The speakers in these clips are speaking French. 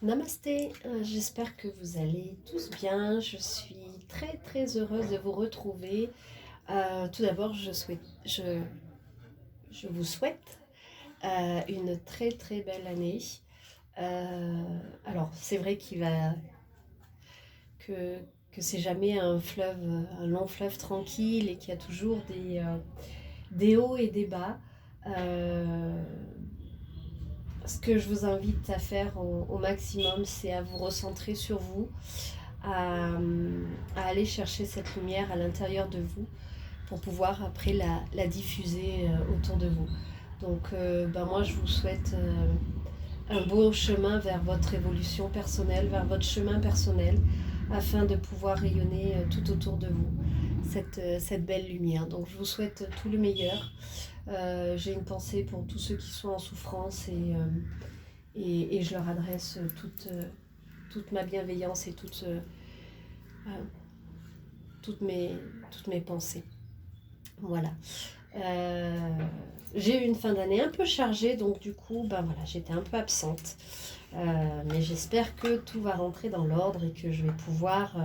Namasté, j'espère que vous allez tous bien. Je suis très très heureuse de vous retrouver. Tout d'abord, je vous souhaite une très très belle année. Alors, c'est vrai que, que c'est jamais un long fleuve tranquille et qu'il y a toujours des hauts et des bas. Euh, Ce que je vous invite à faire au maximum, c'est à vous recentrer sur vous, à, à aller chercher cette lumière à l'intérieur de vous pour pouvoir après la diffuser autour de vous. Donc moi je vous souhaite un beau chemin vers votre évolution personnelle, vers votre chemin personnel, afin de pouvoir rayonner tout autour de vous cette belle lumière. Donc je vous souhaite tout le meilleur. J'ai une pensée pour tous ceux qui sont en souffrance et je leur adresse toute ma bienveillance et euh, toutes, mes, toutes mes pensées. Voilà. Euh, j'ai eu une fin d'année un peu chargée, donc du coup, j'étais un peu absente. Mais j'espère que tout va rentrer dans l'ordre et que je vais pouvoir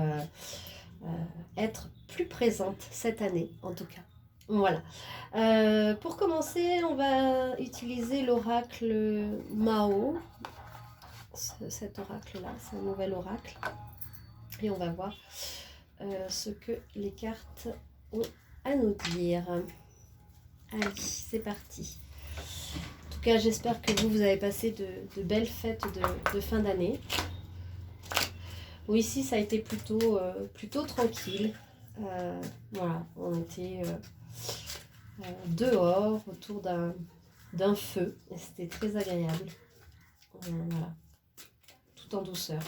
être plus présente cette année, en tout cas. Voilà. Pour commencer, on va utiliser l'oracle Mao. Cet oracle-là, c'est un nouvel oracle. Et on va voir ce que les cartes ont à nous dire. Allez, c'est parti. En tout cas, j'espère que vous avez passé de belles fêtes de fin d'année. Ici, ça a été plutôt tranquille. Voilà, on était dehors, autour d'un feu. Et c'était très agréable. Voilà, tout en douceur.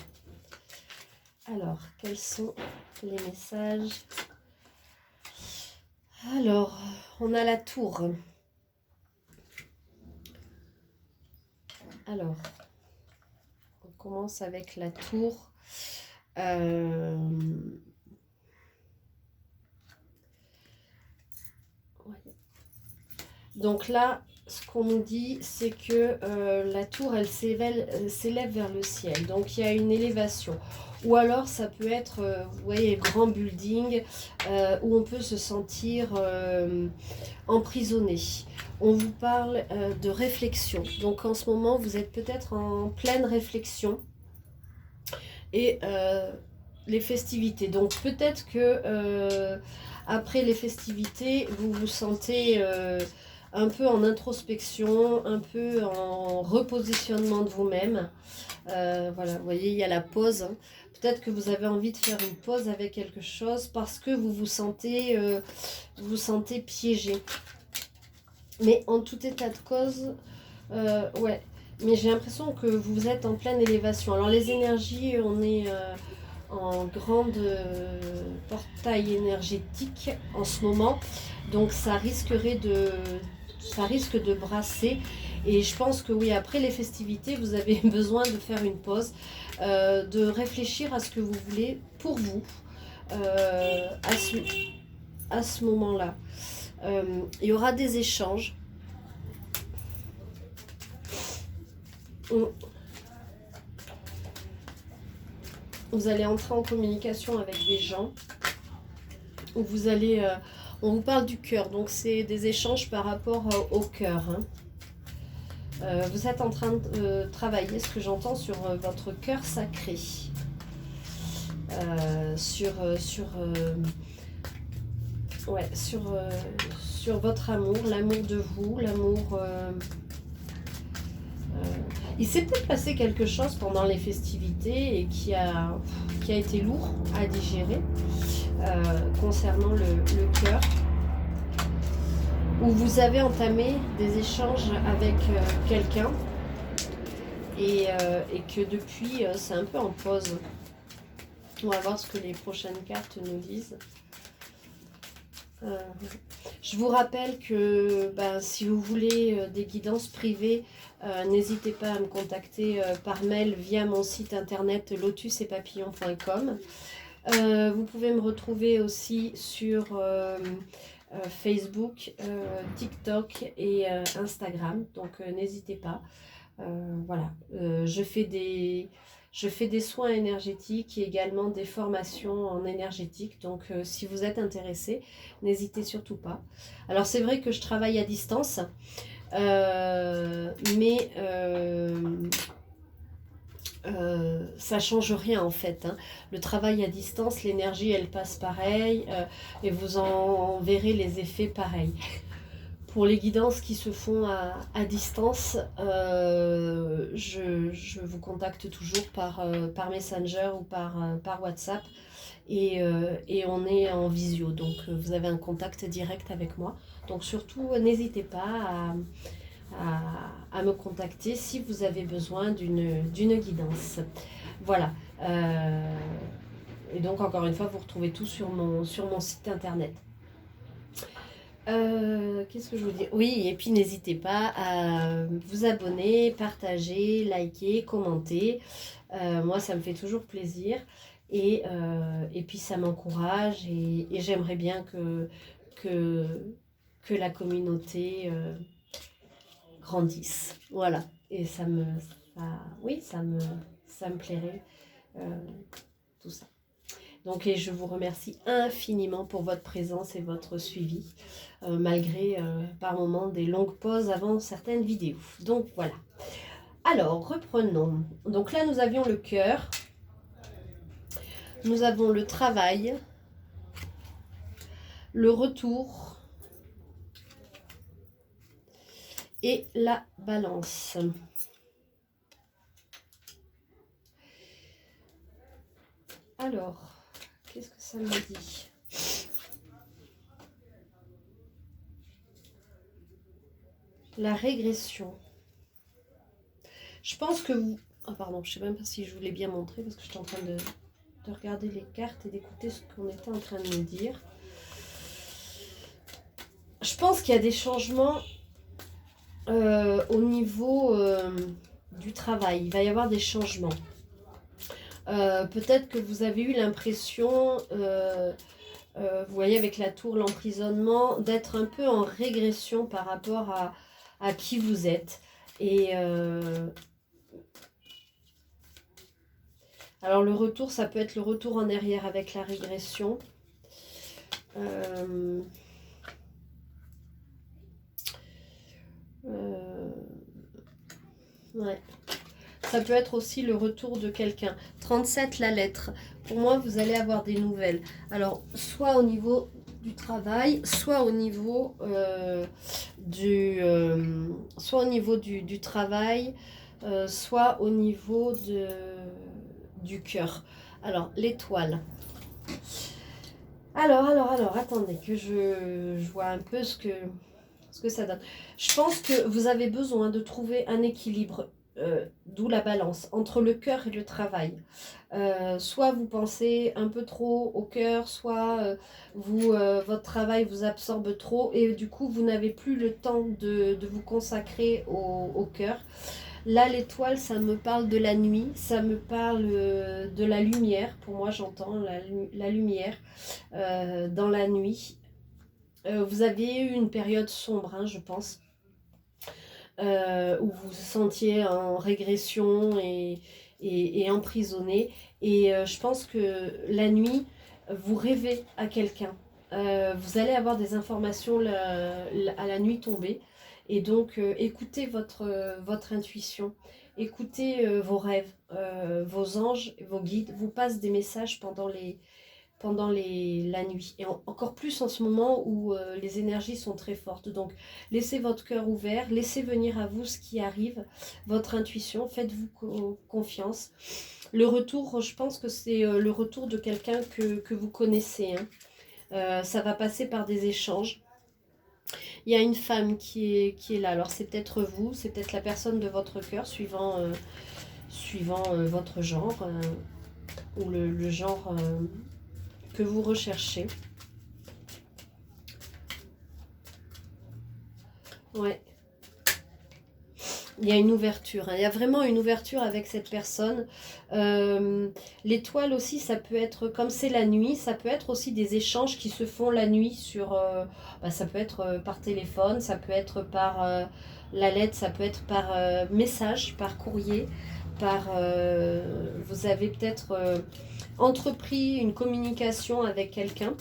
Alors, quels sont les messages? Alors, on a la tour. Alors, on commence avec la tour. Donc là, ce qu'on nous dit, c'est que la tour, elle s'élève vers le ciel. Donc il y a une élévation. Ou alors ça peut être, vous voyez, grand building où on peut se sentir emprisonné. On vous parle de réflexion. Donc en ce moment, vous êtes peut-être en pleine réflexion. Et les festivités. Donc peut-être que après les festivités, vous vous sentez un peu en introspection, un peu en repositionnement de vous-même. Voilà, vous voyez, il y a la pause. Peut-être que vous avez envie de faire une pause avec quelque chose parce que vous vous sentez piégé. Mais en tout état de cause, ouais. Mais j'ai l'impression que vous êtes en pleine élévation. Alors les énergies, on est en grande portail énergétique en ce moment. Donc ça risque de brasser. Et je pense que oui, après les festivités, vous avez besoin de faire une pause, de réfléchir à ce que vous voulez pour vous à ce moment-là. Il y aura des échanges. Vous allez entrer en communication avec des gens. Vous allez, on vous parle du cœur, donc c'est des échanges par rapport au cœur. Vous êtes en train de travailler, ce que j'entends, sur votre cœur sacré. Sur votre amour, l'amour de vous, l'amour. Il s'est peut-être passé quelque chose pendant les festivités et qui a été lourd à digérer concernant le cœur, où vous avez entamé des échanges avec quelqu'un et que depuis c'est un peu en pause. On va voir ce que les prochaines cartes nous disent. Je vous rappelle que si vous voulez des guidances privées, n'hésitez pas à me contacter par mail via mon site internet lotusetpapillons.com. Vous pouvez me retrouver aussi sur Facebook, TikTok et Instagram, donc n'hésitez pas. Voilà, je fais Je fais des soins énergétiques et également des formations en énergétique. Donc, si vous êtes intéressé, n'hésitez surtout pas. Alors, c'est vrai que je travaille à distance, mais ça change rien en fait. Hein. Le travail à distance, l'énergie, elle passe pareil et vous en verrez les effets pareils. Pour les guidances qui se font à distance, je vous contacte toujours par Messenger ou par WhatsApp et on est en visio, donc vous avez un contact direct avec moi. Donc surtout, n'hésitez pas à me contacter si vous avez besoin d'une guidance. Voilà. Et donc encore une fois, vous retrouvez tout sur mon site internet. Qu'est-ce que je vous dis? Oui, et puis n'hésitez pas à vous abonner, partager, liker, commenter. Moi, ça me fait toujours plaisir. Et puis, ça m'encourage. Et j'aimerais bien que la communauté grandisse. Voilà. Et oui, ça me plairait, tout ça. Donc, et je vous remercie infiniment pour votre présence et votre suivi, malgré par moments des longues pauses avant certaines vidéos. Donc voilà. Alors, reprenons. Donc là, nous avions le cœur, nous avons le travail, le retour et la balance. Alors, qu'est-ce que ça me dit? La régression. Je pense que vous... Ah pardon, je ne sais même pas si je voulais bien montrer parce que j'étais en train de regarder les cartes et d'écouter ce qu'on était en train de me dire. Je pense qu'il y a des changements au niveau du travail. Il va y avoir des changements. Peut-être que vous avez eu l'impression... vous voyez avec la tour, l'emprisonnement, d'être un peu en régression par rapport à qui vous êtes. Et alors le retour, ça peut être le retour en arrière avec la régression. Ouais. Ça peut être aussi le retour de quelqu'un. 37, la lettre. Pour moi, vous allez avoir des nouvelles. Alors, soit au niveau du travail, soit au niveau du travail, soit au niveau du cœur. Alors, l'étoile. Alors, attendez que je vois un peu ce que ça donne. Je pense que vous avez besoin de trouver un équilibre, d'où la balance, entre le cœur et le travail. Soit vous pensez un peu trop au cœur, soit votre travail vous absorbe trop et du coup vous n'avez plus le temps de vous consacrer au cœur. Là, l'étoile, ça me parle de la nuit, ça me parle de la lumière. Pour moi, j'entends la lumière dans la nuit. Vous avez eu une période sombre, hein, je pense, où vous vous sentiez en régression et emprisonné. Et je pense que la nuit, vous rêvez à quelqu'un. Vous allez avoir des informations à la nuit tombée. Et donc, écoutez votre intuition. Écoutez vos rêves. Vos anges, vos guides vous passent des messages pendant la nuit. Et encore plus en ce moment où les énergies sont très fortes. Donc, laissez votre cœur ouvert, laissez venir à vous ce qui arrive, votre intuition, faites-vous confiance. Le retour, je pense que c'est le retour de quelqu'un que vous connaissez. Hein. Ça va passer par des échanges. Il y a une femme qui est là. Alors, c'est peut-être vous, c'est peut-être la personne de votre cœur, suivant votre genre ou le genre... que vous recherchez. Ouais. Il y a une ouverture. Hein. Il y a vraiment une ouverture avec cette personne. L'étoile aussi, ça peut être, comme c'est la nuit, ça peut être aussi des échanges qui se font la nuit sur... ça peut être par téléphone, ça peut être par la lettre, ça peut être par message, par courrier, par vous avez peut-être entrepris une communication avec quelqu'un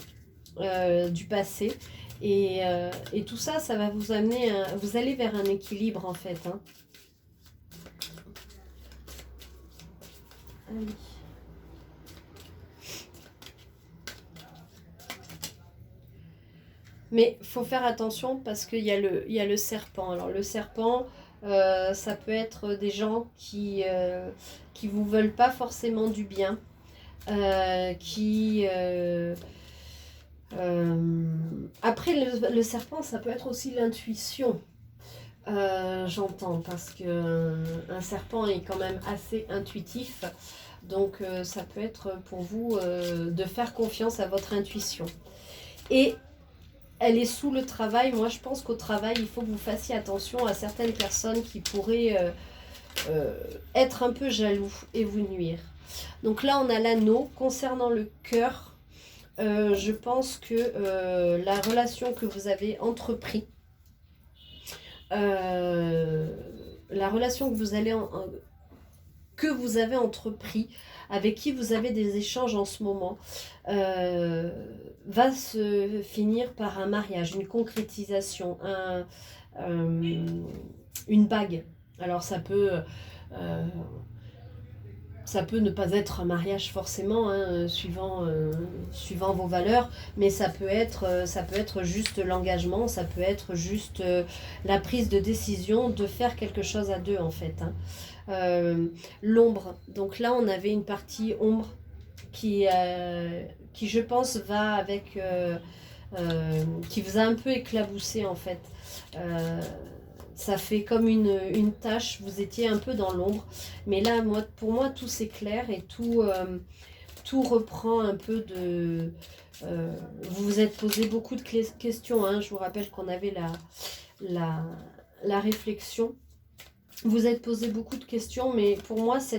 du passé. Et tout ça, ça va vous amener, vous allez vers un équilibre en fait. Hein. Allez. Mais il faut faire attention parce qu'il y a le serpent. Alors le serpent, ça peut être des gens qui vous veulent pas forcément du bien, après le serpent, ça peut être aussi l'intuition. J'entends parce que un serpent est quand même assez intuitif. Donc ça peut être pour vous de faire confiance à votre intuition. Et elle est sous le travail. Moi, je pense qu'au travail, il faut que vous fassiez attention à certaines personnes qui pourraient être un peu jaloux et vous nuire. Donc là, on a l'anneau. Concernant le cœur, je pense que la relation que vous avez entreprise, la relation que vous avez entrepris, avec qui vous avez des échanges en ce moment, va se finir par un mariage, une concrétisation, une bague. Alors ça peut ne pas être un mariage forcément, hein, suivant vos valeurs, mais ça peut être juste l'engagement, ça peut être juste la prise de décision de faire quelque chose à deux en fait. Hein. L'ombre, donc là on avait une partie ombre qui je pense va avec, qui vous a un peu éclaboussé en fait. Ça fait comme une tache, vous étiez un peu dans l'ombre, mais là pour moi tout s'éclaire et tout reprend un peu de... vous vous êtes posé beaucoup de questions, hein. Je vous rappelle qu'on avait la réflexion. Vous êtes posé beaucoup de questions, mais pour moi, vous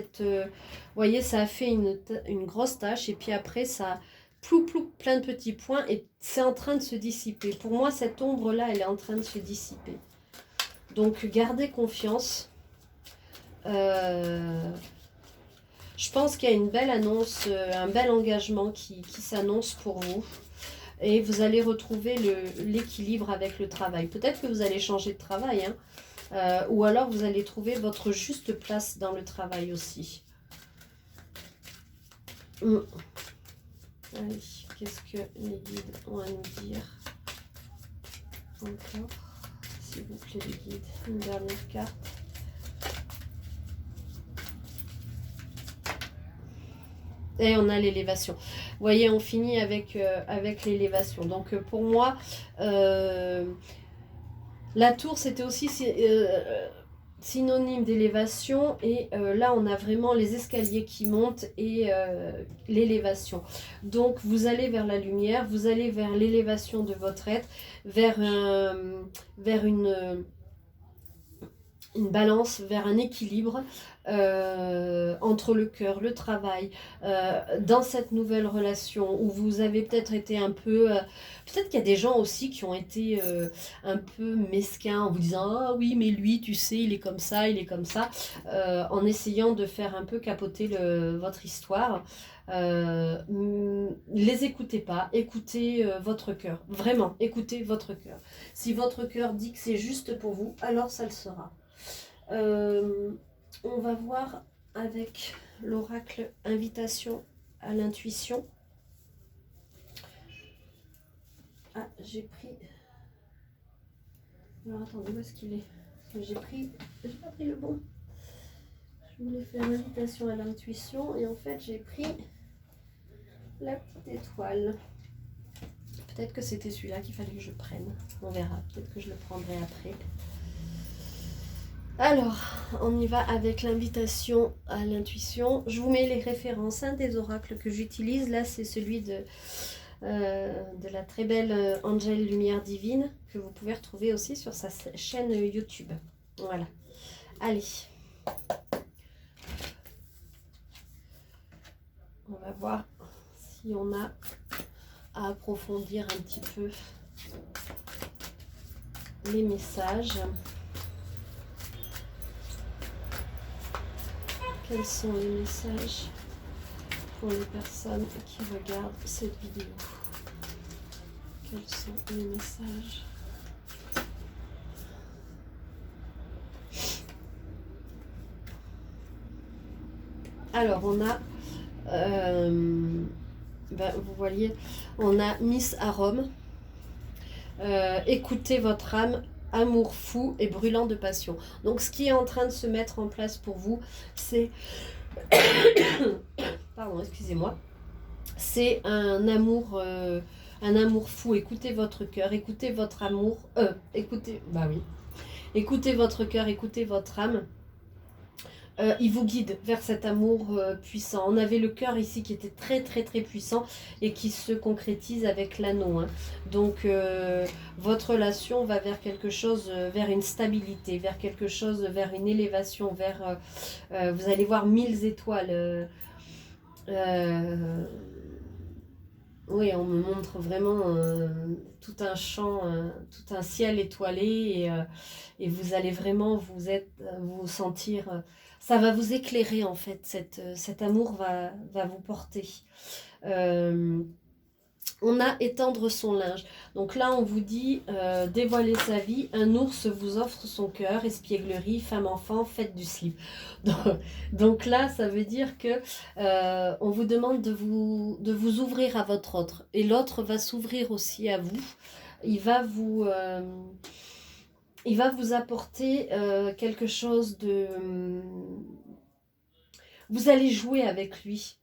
voyez, ça a fait une grosse tâche, et puis après, ça plou, plein de petits points, et c'est en train de se dissiper. Pour moi, cette ombre-là, elle est en train de se dissiper. Donc, gardez confiance. Je pense qu'il y a une belle annonce, un bel engagement qui s'annonce pour vous. Et vous allez retrouver l'équilibre avec le travail. Peut-être que vous allez changer de travail, hein. Ou alors vous allez trouver votre juste place dans le travail aussi. Allez, qu'est-ce que les guides ont à nous dire encore? S'il vous plaît les guides, une dernière carte. Et on a l'élévation. Vous voyez, on finit avec l'élévation. Donc pour moi... la tour, c'était aussi synonyme d'élévation. Et là, on a vraiment les escaliers qui montent et l'élévation. Donc, vous allez vers la lumière, vous allez vers l'élévation de votre être, vers une balance, vers un équilibre entre le cœur, le travail, dans cette nouvelle relation où vous avez peut-être été un peu... peut-être qu'il y a des gens aussi qui ont été un peu mesquins en vous disant « Ah oui, mais lui, tu sais, il est comme ça, en essayant de faire un peu capoter votre histoire. Les écoutez pas, écoutez votre cœur, vraiment, écoutez votre cœur. Si votre cœur dit que c'est juste pour vous, alors ça le sera. On va voir avec l'oracle invitation à l'intuition. Ah, j'ai pris... Alors attendez, où est-ce qu'il est? J'ai pas pris le bon. Je voulais faire l'invitation à l'intuition et en fait j'ai pris la petite étoile. Peut-être que c'était celui-là qu'il fallait que je prenne. On verra, peut-être que je le prendrai après. Alors, on y va avec l'invitation à l'intuition. Je vous mets les références des oracles que j'utilise. Là, c'est celui de la très belle Angèle Lumière Divine, que vous pouvez retrouver aussi sur sa chaîne YouTube. Voilà. Allez. On va voir si on a à approfondir un petit peu les messages. Quels sont les messages pour les personnes qui regardent cette vidéo? Quels sont les messages? Alors, on a, vous voyez, on a Miss Arôme. Écoutez votre âme, amour fou et brûlant de passion. Donc, ce qui est en train de se mettre en place pour vous, c'est... Pardon, excusez-moi. C'est un amour fou. Écoutez votre cœur, écoutez votre amour. Écoutez, bah oui. Écoutez votre cœur, écoutez votre âme. Il vous guide vers cet amour puissant. On avait le cœur ici qui était très très très puissant et qui se concrétise avec l'anneau. Hein. Donc votre relation va vers quelque chose, vers une stabilité, vers quelque chose, vers une élévation, vers vous allez voir 1000 étoiles. Oui, on me montre vraiment tout un champ, tout un ciel étoilé et vous allez vraiment vous sentir... ça va vous éclairer en fait, cet amour va vous porter. On a étendre son linge. Donc là, on vous dit dévoiler sa vie. Un ours vous offre son cœur, espièglerie, femme-enfant, fête du slip. Donc là, ça veut dire que on vous demande de vous ouvrir à votre autre. Et l'autre va s'ouvrir aussi à vous. Il va vous apporter quelque chose de... vous allez jouer avec lui.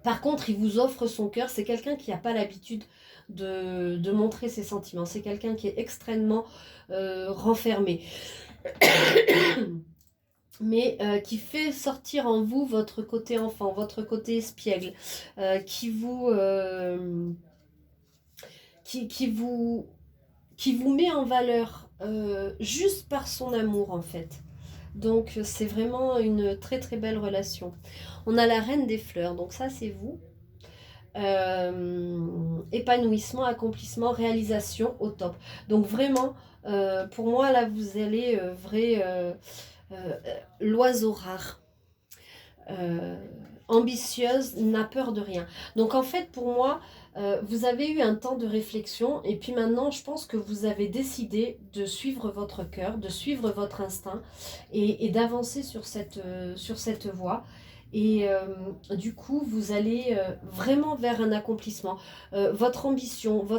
Par contre, il vous offre son cœur. C'est quelqu'un qui n'a pas l'habitude de montrer ses sentiments. C'est quelqu'un qui est extrêmement renfermé. Mais qui fait sortir en vous votre côté enfant, votre côté espiègle, qui vous met en valeur juste par son amour en fait. Donc c'est vraiment une très très belle relation. On a la reine des fleurs, donc ça c'est vous. Épanouissement, accomplissement, réalisation au top. Donc vraiment, pour moi là vous allez l'oiseau rare. Ambitieuse, n'a peur de rien. Donc en fait pour moi, vous avez eu un temps de réflexion et puis maintenant je pense que vous avez décidé de suivre votre cœur, de suivre votre instinct et d'avancer sur cette voie. Et du coup, vous allez vraiment vers un accomplissement. Votre ambition, vous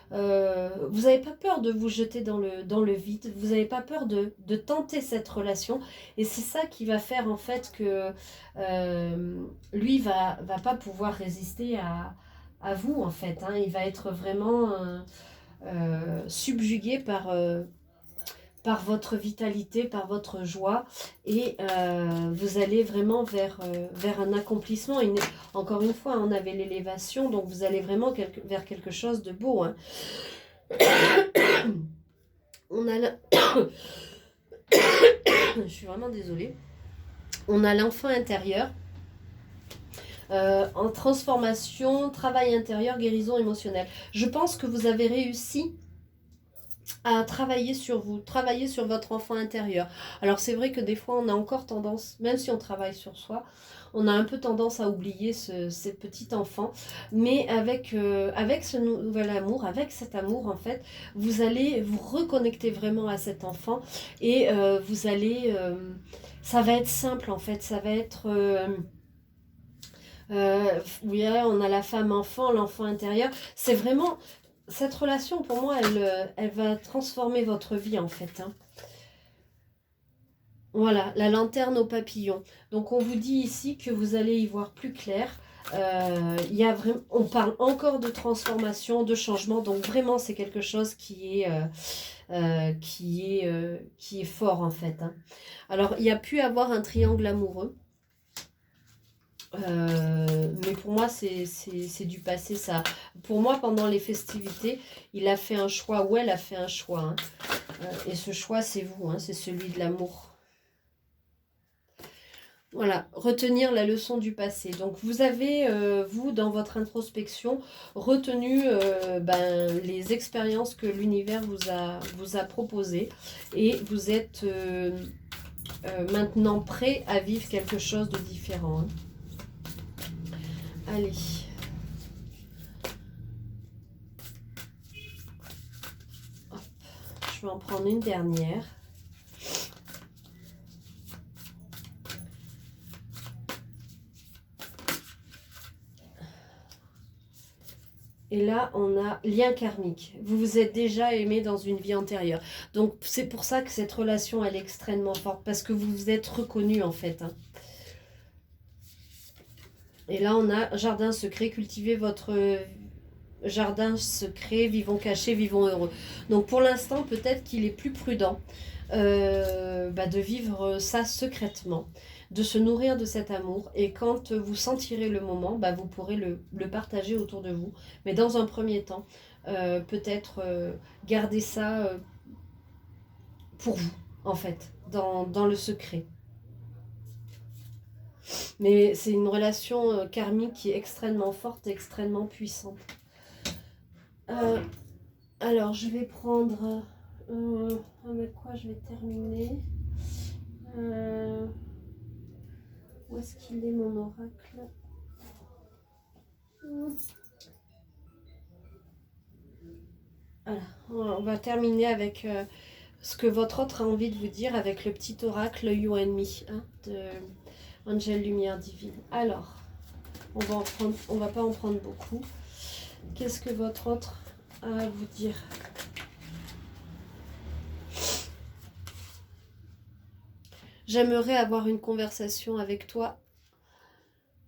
n'avez pas peur de vous jeter dans le vide, vous n'avez pas peur de tenter cette relation. Et c'est ça qui va faire en fait que lui va pas pouvoir résister à vous en fait. Hein. Il va être vraiment subjugué par votre vitalité, par votre joie, et vous allez vraiment vers un accomplissement. Encore une fois, on avait l'élévation, donc vous allez vraiment vers quelque chose de beau. Hein. On a je suis vraiment désolée. On a l'enfant intérieur. En transformation, travail intérieur, guérison émotionnelle. Je pense que vous avez réussi à travailler sur vous, travailler sur votre enfant intérieur. Alors c'est vrai que des fois on a encore tendance, même si on travaille sur soi, on a un peu tendance à oublier ces petits enfants, mais avec ce nouvel amour, avec cet amour en fait, vous allez vous reconnecter vraiment à cet enfant et vous allez, ça va être simple en fait, ça va être... oui, on a la femme-enfant, l'enfant intérieur, c'est vraiment... Cette relation, pour moi, elle va transformer votre vie, en fait. Hein. Voilà, la lanterne au papillon. Donc, on vous dit ici que vous allez y voir plus clair. On parle encore de transformation, de changement. Donc, vraiment, c'est quelque chose qui est fort, en fait. Hein. Alors, il y a pu avoir un triangle amoureux. Mais pour moi c'est du passé ça. Pour moi pendant les festivités il a fait un choix ou elle a fait un choix hein. Et ce choix c'est vous hein, c'est celui de l'amour. Voilà, retenir la leçon du passé. Donc vous avez, vous, dans votre introspection, retenu les expériences que l'univers vous a proposées. Et vous êtes maintenant prêt à vivre quelque chose de différent. Hein. Allez. Hop. Je vais en prendre une dernière. Et là, on a lien karmique. Vous vous êtes déjà aimé dans une vie antérieure. Donc, c'est pour ça que cette relation, elle est extrêmement forte. Parce que vous vous êtes reconnus, en fait. Hein. Et là, on a jardin secret. Cultivez votre jardin secret. Vivons cachés, vivons heureux. Donc, pour l'instant, peut-être qu'il est plus prudent de vivre ça secrètement, de se nourrir de cet amour, et quand vous sentirez le moment, vous pourrez le partager autour de vous, mais dans un premier temps, peut-être garder ça pour vous, en fait, dans le secret. Mais c'est une relation karmique qui est extrêmement forte, extrêmement puissante. Alors, je vais prendre... avec quoi je vais terminer où est-ce qu'il est mon oracle? Voilà, on va terminer avec ce que votre autre a envie de vous dire avec le petit oracle You and Me de Angel Lumière Divine. Alors, on va pas en prendre beaucoup. Qu'est-ce que votre autre a à vous dire? J'aimerais avoir une conversation avec toi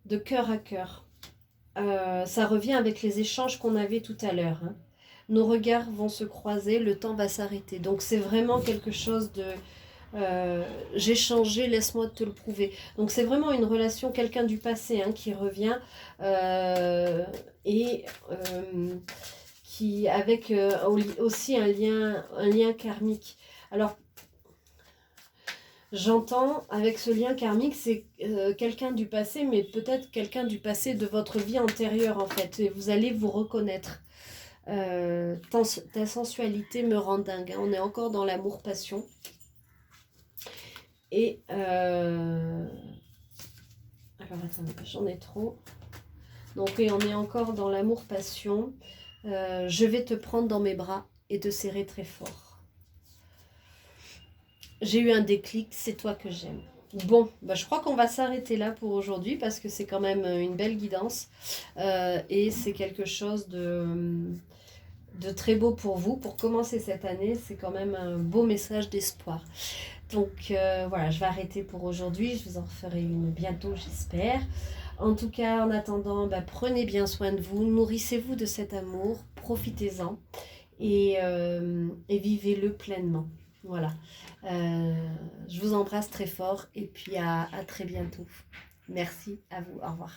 de cœur à cœur. Ça revient avec les échanges qu'on avait tout à l'heure. Hein. Nos regards vont se croiser, le temps va s'arrêter. Donc c'est vraiment quelque chose de... j'ai changé, laisse-moi te le prouver. Donc c'est vraiment une relation, quelqu'un du passé qui revient et qui avec aussi un lien karmique. Alors j'entends avec ce lien karmique, c'est quelqu'un du passé, mais peut-être quelqu'un du passé de votre vie antérieure en fait. Et vous allez vous reconnaître. Ta sensualité me rend dingue. Hein. On est encore dans l'amour-passion. Et alors attendez, j'en ai trop. Donc oui, on est encore dans l'amour-passion. Je vais te prendre dans mes bras et te serrer très fort. J'ai eu un déclic, c'est toi que j'aime. Bon, je crois qu'on va s'arrêter là pour aujourd'hui parce que c'est quand même une belle guidance et c'est quelque chose de très beau pour vous. Pour commencer cette année, c'est quand même un beau message d'espoir. Donc voilà, je vais arrêter pour aujourd'hui. Je vous en referai une bientôt, j'espère. En tout cas, en attendant, prenez bien soin de vous, nourrissez-vous de cet amour, profitez-en et vivez-le pleinement. Voilà. Je vous embrasse très fort et puis à très bientôt. Merci à vous. Au revoir.